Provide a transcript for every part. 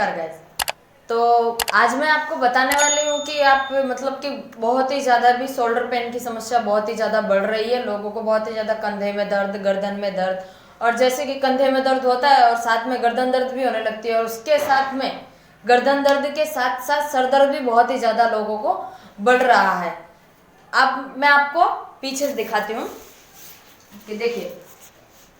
नमस्कार गाइस। तो आज मैं आपको बताने वाली हूँ कि आप मतलब कि बहुत ही ज़्यादा भी शोल्डर पेन की समस्या बहुत ही ज़्यादा बढ़ रही है। लोगों को बहुत ही ज़्यादा कंधे में दर्द, गर्दन में दर्द, और जैसे कि कंधे में दर्द होता है और साथ में गर्दन दर्द भी होने लगती है, और उसके साथ में गर्दन दर्द के साथ साथ सर दर्द भी बहुत ही ज़्यादा लोगों को बढ़ रहा है। अब मैं आपको पीछे से दिखाती हूँ कि देखिए,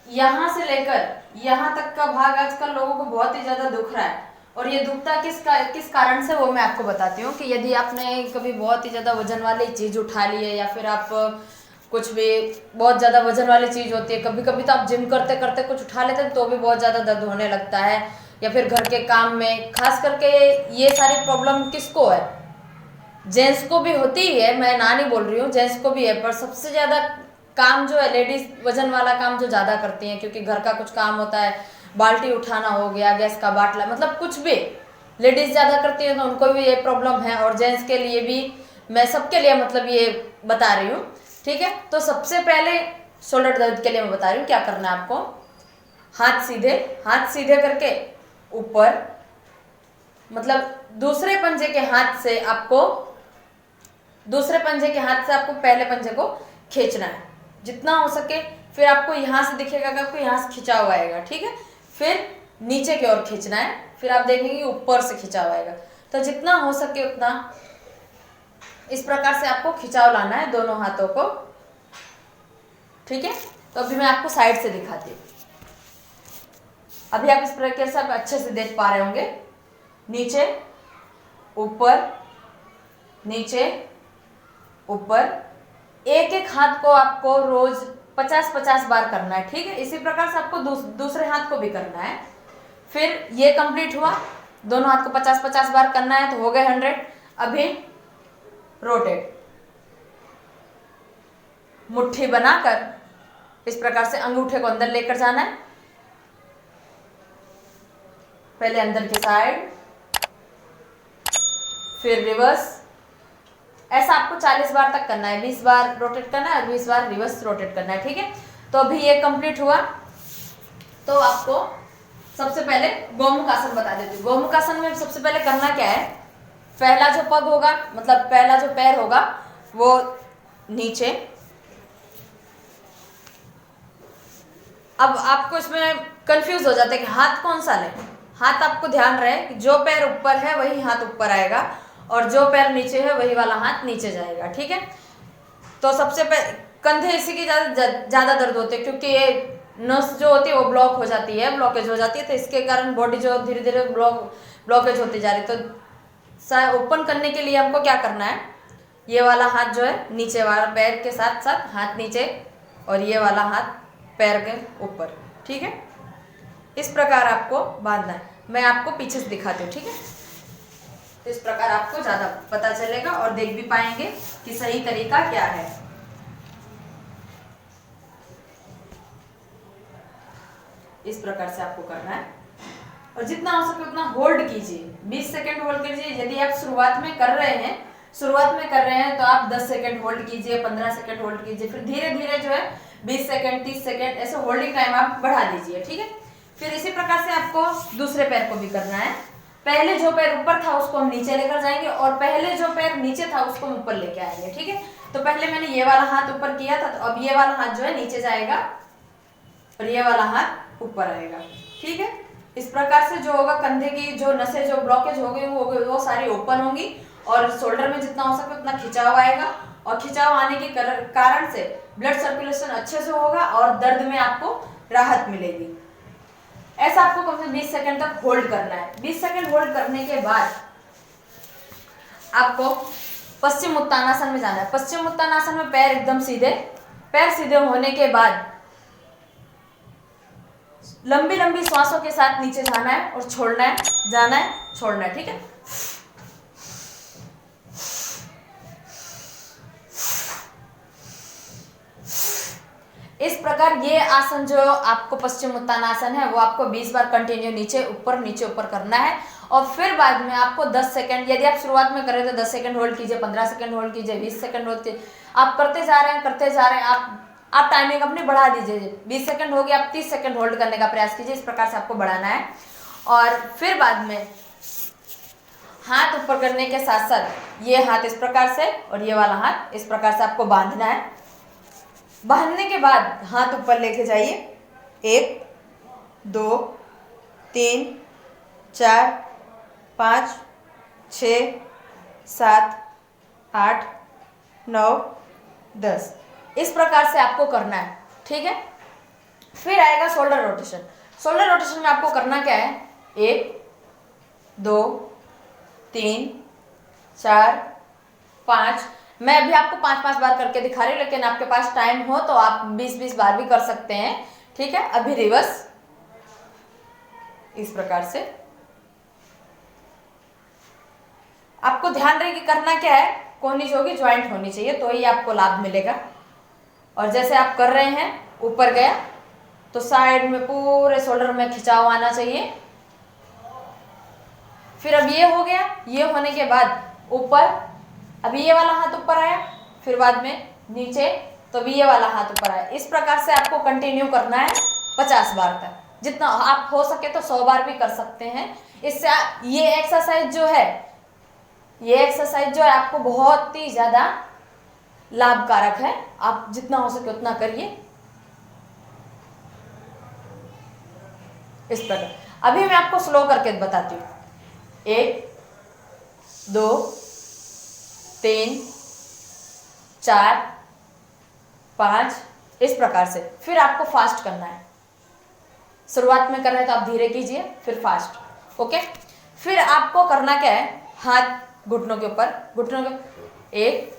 यहाँ से लेकर यहाँ तक का भाग आजकल लोगों को बहुत ही ज्यादा दुख रहा है। और ये दुखता किस कारण से, वो मैं आपको बताती हूँ कि यदि आपने कभी बहुत ही ज्यादा वजन वाली चीज उठा ली है, या फिर आप कुछ भी बहुत ज्यादा वजन वाली चीज होती है, कभी कभी तो आप जिम करते करते कुछ उठा लेते हैं तो भी बहुत ज्यादा दर्द होने लगता है, या फिर घर के काम में खास करके ये सारी प्रॉब्लम किसको है, जेंट्स को भी होती ही है, मैं ना नहीं बोल रही हूँ, जेंट्स को भी है, पर सबसे ज्यादा काम जो है लेडीज वजन वाला काम जो ज्यादा करती हैं, क्योंकि घर का कुछ काम होता है, बाल्टी उठाना हो गया, गैस का बाटला, मतलब कुछ भी लेडीज ज्यादा करती है, तो उनको भी ये प्रॉब्लम है। और जेंट्स के लिए भी, मैं सबके लिए मतलब ये बता रही हूँ, ठीक है। तो सबसे पहले शोल्डर दर्द के लिए मैं बता रही हूँ क्या करना है आपको। हाथ सीधे करके ऊपर, मतलब दूसरे पंजे के हाथ से आपको पहले पंजे को खींचना है जितना हो सके। फिर आपको यहां से दिखेगा कि आपको यहां से खिंचा हुआ आएगा, ठीक है। फिर नीचे की ओर खींचना है, फिर आप देखेंगे ऊपर से खिंचा हुआ आएगा। तो जितना हो सके उतना इस प्रकार से आपको खिंचाव लाना है दोनों हाथों को, ठीक है। तो अभी मैं आपको साइड से दिखाती हूँ। अभी आप इस प्रकार से आप अच्छे से देख पा रहे होंगे, नीचे ऊपर नीचे ऊपर। एक एक हाथ को आपको रोज 50-50 बार करना है, ठीक है। इसी प्रकार से आपको दूसरे हाथ को भी करना है। फिर ये कंप्लीट हुआ, दोनों हाथ को 50-50 बार करना है, तो हो गए 100। अभी रोटेट, मुट्ठी बनाकर इस प्रकार से अंगूठे को अंदर लेकर जाना है, पहले अंदर की साइड, फिर रिवर्स। ऐसा आपको 40 बार तक करना है, 20 बार रोटेट करना है और 20 बार रिवर्स रोटेट करना है, ठीक है। तो अभी ये कंप्लीट हुआ, तो आपको सबसे पहले गोमुख आसन बता देती हूँ। गोमुख आसन में सबसे पहले करना क्या है, पहला जो पग होगा, मतलब पहला जो पैर होगा वो नीचे। अब आपको इसमें कंफ्यूज हो जाता है कि हाथ कौन सा लें। हाथ आपको ध्यान रहे कि जो पैर ऊपर है वही हाथ ऊपर आएगा, और जो पैर नीचे है वही वाला हाथ नीचे जाएगा, ठीक है। तो सबसे पहले कंधे इसी की ज्यादा दर्द होते हैं, क्योंकि ये नस जो होती है वो ब्लॉक हो जाती है, ब्लॉकेज हो जाती है, तो इसके कारण बॉडी जो धीरे धीरे ब्लॉकेज होती जा रही है। तो ओपन करने के लिए हमको क्या करना है, ये वाला हाथ जो है नीचे वाला पैर के साथ साथ हाथ नीचे, और ये वाला हाथ पैर के ऊपर, ठीक है। इस प्रकार आपको बांधना है। मैं आपको पीछे से दिखाती हूँ, ठीक है। तो इस प्रकार आपको ज्यादा पता चलेगा और देख भी पाएंगे कि सही तरीका क्या है। इस प्रकार से आपको करना है, और जितना हो सके उतना होल्ड कीजिए, 20 सेकंड होल्ड कीजिए। यदि आप शुरुआत में कर रहे हैं तो आप 10 सेकंड होल्ड कीजिए, 15 सेकंड होल्ड कीजिए, फिर धीरे धीरे जो है 20 सेकंड, 30 सेकंड, ऐसे होल्डिंग टाइम आप बढ़ा दीजिए, ठीक है। फिर इसी प्रकार से आपको दूसरे पैर को भी करना है। पहले जो पैर ऊपर था उसको हम नीचे लेकर जाएंगे, और पहले जो पैर नीचे था उसको हम ऊपर लेके आएंगे, ठीक है। तो पहले मैंने ये वाला हाथ ऊपर किया था, तो अब ये वाला हाथ जो है नीचे जाएगा और ये वाला हाथ ऊपर आएगा, ठीक है। इस प्रकार से जो होगा, कंधे की जो नसें जो ब्लॉकेज हो गई वो सारी ओपन होंगी, और शोल्डर में जितना हो सके उतना खिंचाव आएगा, और खिंचाव आने के कारण से ब्लड सर्कुलेशन अच्छे से होगा और दर्द में आपको राहत मिलेगी। ऐसा आपको कम से कम 20 सेकंड तक होल्ड करना है। 20 सेकंड होल्ड करने के बाद आपको पश्चिम उत्तानासन में जाना है। पश्चिम उत्तानासन में पैर एकदम सीधे, पैर सीधे होने के बाद लंबी लंबी श्वासों के साथ नीचे जाना है और छोड़ना है, जाना है, छोड़ना है, ठीक है। इस प्रकार ये आसन जो आपको पश्चिम उत्तानासन है वो आपको 20 बार कंटिन्यू नीचे ऊपर करना है। और फिर बाद में आपको 10 सेकंड, यदि आप शुरुआत में करें तो 10 सेकंड होल्ड कीजिए, 15 सेकंड होल्ड कीजिए, 20 सेकंड होल्ड कीजिए। आप करते जा रहे हैं, आप टाइमिंग अपनी बढ़ा दीजिए। 20 सेकंड हो गया, आप 30 सेकंड होल्ड करने का प्रयास कीजिए। इस प्रकार से आपको बढ़ाना है। और फिर बाद में हाथ ऊपर करने के साथ साथ ये हाथ इस प्रकार से और ये वाला हाथ इस प्रकार से आपको बांधना है। बांधने के बाद हाथ ऊपर लेके जाइए, 1 2 3 4 5 6 7 8 9 10, इस प्रकार से आपको करना है, ठीक है। फिर आएगा शोल्डर रोटेशन। शोल्डर रोटेशन में आपको करना क्या है, 1 2 3 4 5, मैं अभी आपको 5-5 बार करके दिखा रही हूँ, लेकिन आपके पास टाइम हो तो आप 20-20 बार भी कर सकते हैं, ठीक है। अभी रिवर्स इस प्रकार से आपको ध्यान रहे कि करना क्या है, कोहनी जो होगी ज्वाइंट होनी चाहिए, तो ही आपको लाभ मिलेगा। और जैसे आप कर रहे हैं, ऊपर गया तो साइड में पूरे शोल्डर में खिंचाव आना चाहिए। फिर अब ये हो गया, ये होने के बाद ऊपर, अभी ये वाला हाथ ऊपर आया, फिर बाद में नीचे, तो अभी ये वाला हाथ ऊपर आया। इस प्रकार से आपको कंटिन्यू करना है 50 बार तक, जितना आप हो सके तो 100 बार भी कर सकते हैं। इससे ये एक्सरसाइज जो है आपको बहुत ही ज्यादा लाभकारक है। आप जितना हो सके उतना करिए इस प्रकार। अभी मैं आपको स्लो करके बताती हूँ, 1 2 3 4 5, इस प्रकार से। फिर आपको फास्ट करना है, शुरुआत में करना है तो आप धीरे कीजिए, फिर फास्ट, ओके। फिर आपको करना क्या है, हाथ घुटनों के ऊपर, घुटनों के 1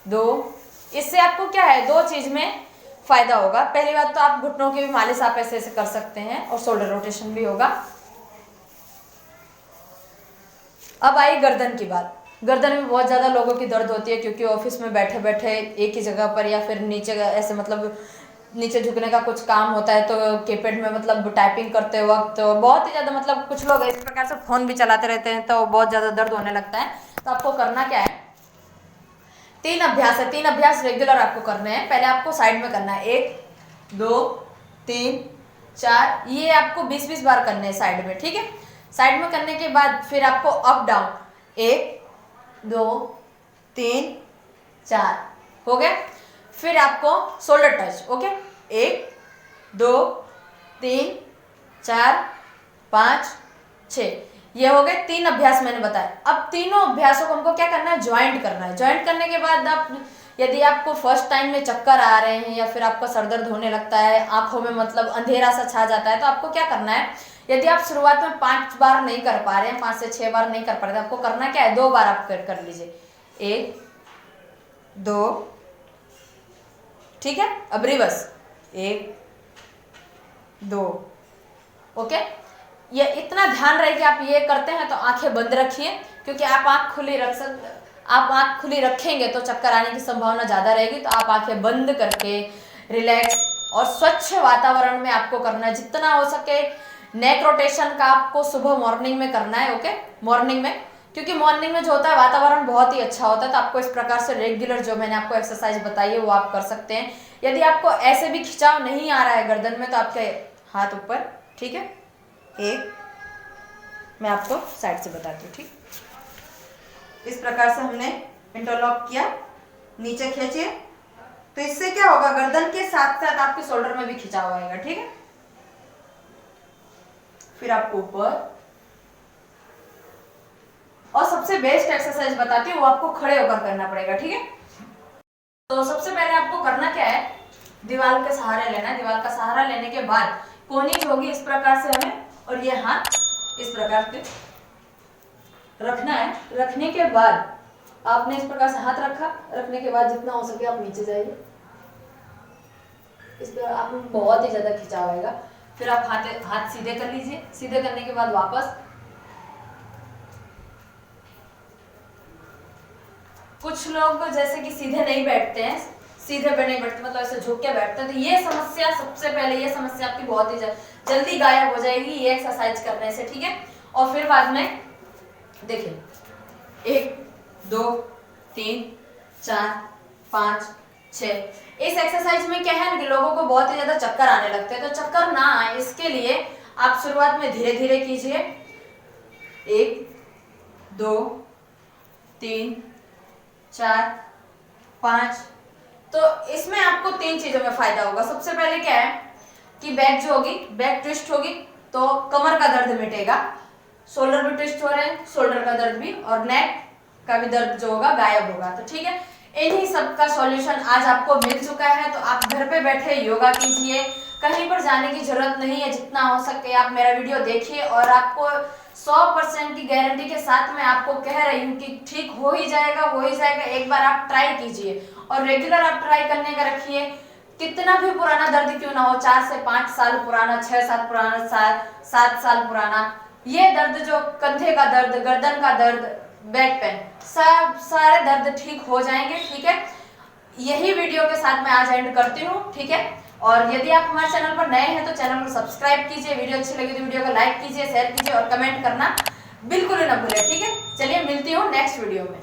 2, इससे आपको क्या है, 2 चीज में फायदा होगा। पहली बात तो आप घुटनों की भी मालिश आप ऐसे ऐसे कर सकते हैं और शोल्डर रोटेशन भी होगा। अब आई गर्दन की बात। गर्दन में बहुत ज़्यादा लोगों की दर्द होती है, क्योंकि ऑफिस में बैठे बैठे एक ही जगह पर या फिर नीचे ऐसे मतलब नीचे झुकने का कुछ काम होता है, तो कीपैड में मतलब टाइपिंग करते वक्त तो बहुत ही ज़्यादा मतलब कुछ लोग इस प्रकार से फ़ोन भी चलाते रहते हैं, तो बहुत ज़्यादा दर्द होने लगता है। तो आपको करना क्या है, 3 अभ्यास है, 3 अभ्यास रेगुलर आपको करने हैं। पहले आपको साइड में करना है, 1 2 3 4, ये आपको 20-20 बार करने हैं साइड में, ठीक है। साइड में करने के बाद फिर आपको अप डाउन, 1 2 3 4 हो गया। फिर आपको शोल्डर टच, ओके, 1 2 3 4 5 6, ये हो गए 3 अभ्यास मैंने बताया। अब तीनों अभ्यासों को हमको क्या करना है, ज्वाइंट करना है। ज्वाइंट करने के बाद आप, यदि आपको फर्स्ट टाइम में चक्कर आ रहे हैं या फिर आपका सर दर्द होने लगता है, आंखों में मतलब अंधेरा सा छा जाता है, तो आपको क्या करना है, यदि आप शुरुआत में 5 बार नहीं कर पा रहे हैं, 5 से 6 बार नहीं कर पा रहे हैं, आपको करना क्या है, 2 बार आप कर लीजिए, 1 2, ठीक है। अब रिवर्स, 1 2, ओके। ये इतना ध्यान रहे कि आप ये करते हैं तो आंखें बंद रखिए, क्योंकि आप आंख खुली रखेंगे तो चक्कर आने की संभावना ज़्यादा रहेगी। तो आप आंखें बंद करके रिलैक्स और स्वच्छ वातावरण में आपको करना है। जितना हो सके नेक रोटेशन का आपको सुबह मॉर्निंग में करना है, ओके, मॉर्निंग में, क्योंकि मॉर्निंग में जो होता है वातावरण बहुत ही अच्छा होता है। तो आपको इस प्रकार से रेगुलर जो मैंने आपको एक्सरसाइज बताई है वो आप कर सकते हैं। यदि आपको ऐसे भी खिंचाव नहीं आ रहा है गर्दन में, तो आपके हाथ ऊपर, ठीक है। एक मैं आपको साइड से बताती हूँ, ठीक, इस प्रकार से हमने इंटरलॉक किया, नीचे खींचिए, तो इससे क्या होगा, गर्दन के साथ साथ आपके शोल्डर में भी खिंचाव आएगा, ठीक है। फिर आपको ऊपर, और सबसे बेस्ट एक्सरसाइज बताती हूँ, वो आपको खड़े होकर करना पड़ेगा, ठीक है। तो सबसे पहले आपको करना क्या है, दीवार के सहारे लेना है। दीवार का सहारा लेने के बाद कोहनी होगी इस प्रकार से हमें, और ये हाथ इस प्रकार से रखना है। रखने के बाद आपने इस प्रकार से हाथ रखा, रखने के बाद जितना हो सके आप नीचे जाइए, इस पर आप बहुत ही ज्यादा खिंचाव आएगा। फिर आप हाथ सीधे कर लीजिए। सीधे करने के बाद वापस, कुछ लोग जैसे कि सीधे नहीं बैठते हैं, सीधे पे नहीं बैठते, मतलब ऐसे झुक के बैठते हैं, तो ये समस्या, सबसे पहले ये समस्या आपकी बहुत ही जल्दी गायब हो जाएगी ये एक्सरसाइज करने से, ठीक है। और फिर बाद में देखिए, 1 2 3 4 5 6, इस एक्सरसाइज में क्या है ना कि लोगों को बहुत ही ज्यादा चक्कर आने लगते हैं। तो चक्कर ना आए इसके लिए आप शुरुआत में धीरे धीरे कीजिए, 1 2 3 4 5। तो इसमें आपको 3 चीजों में फायदा होगा। सबसे पहले क्या है कि बैक जो होगी, बैक ट्विस्ट होगी तो कमर का दर्द मिटेगा, शोल्डर भी ट्विस्ट हो रहे हैं, शोल्डर का दर्द भी, और नेक का भी दर्द जो होगा गायब होगा। तो ठीक है, इन्हीं सब का सॉल्यूशन आज आपको मिल चुका है। तो आप घर पे बैठे योगा कीजिए, कहीं पर जाने की जरूरत नहीं है। जितना हो सके आप मेरा वीडियो देखिए और आपको 100% की गारंटी के साथ मैं आपको कह रही हूँ कि ठीक हो ही जाएगा, हो ही जाएगा। एक बार आप ट्राई कीजिए और रेगुलर आप ट्राई करने का रखिए। कितना भी पुराना दर्द क्यों ना हो, 4 से 5 साल पुराना, 6-7 पुराना, 7 साल पुराना, ये दर्द जो कंधे का दर्द, गर्दन का दर्द, बैक पेन, सब सारे दर्द ठीक हो जाएंगे। ठीक है, यही वीडियो के साथ मैं आज एंड करती हूँ। ठीक है, और यदि आप हमारे चैनल पर नए हैं तो चैनल को सब्सक्राइब कीजिए, वीडियो अच्छी लगी तो वीडियो को लाइक कीजिए, शेयर कीजिए और कमेंट करना बिल्कुल ना भूलें। ठीक है, चलिए मिलती हूँ नेक्स्ट वीडियो में।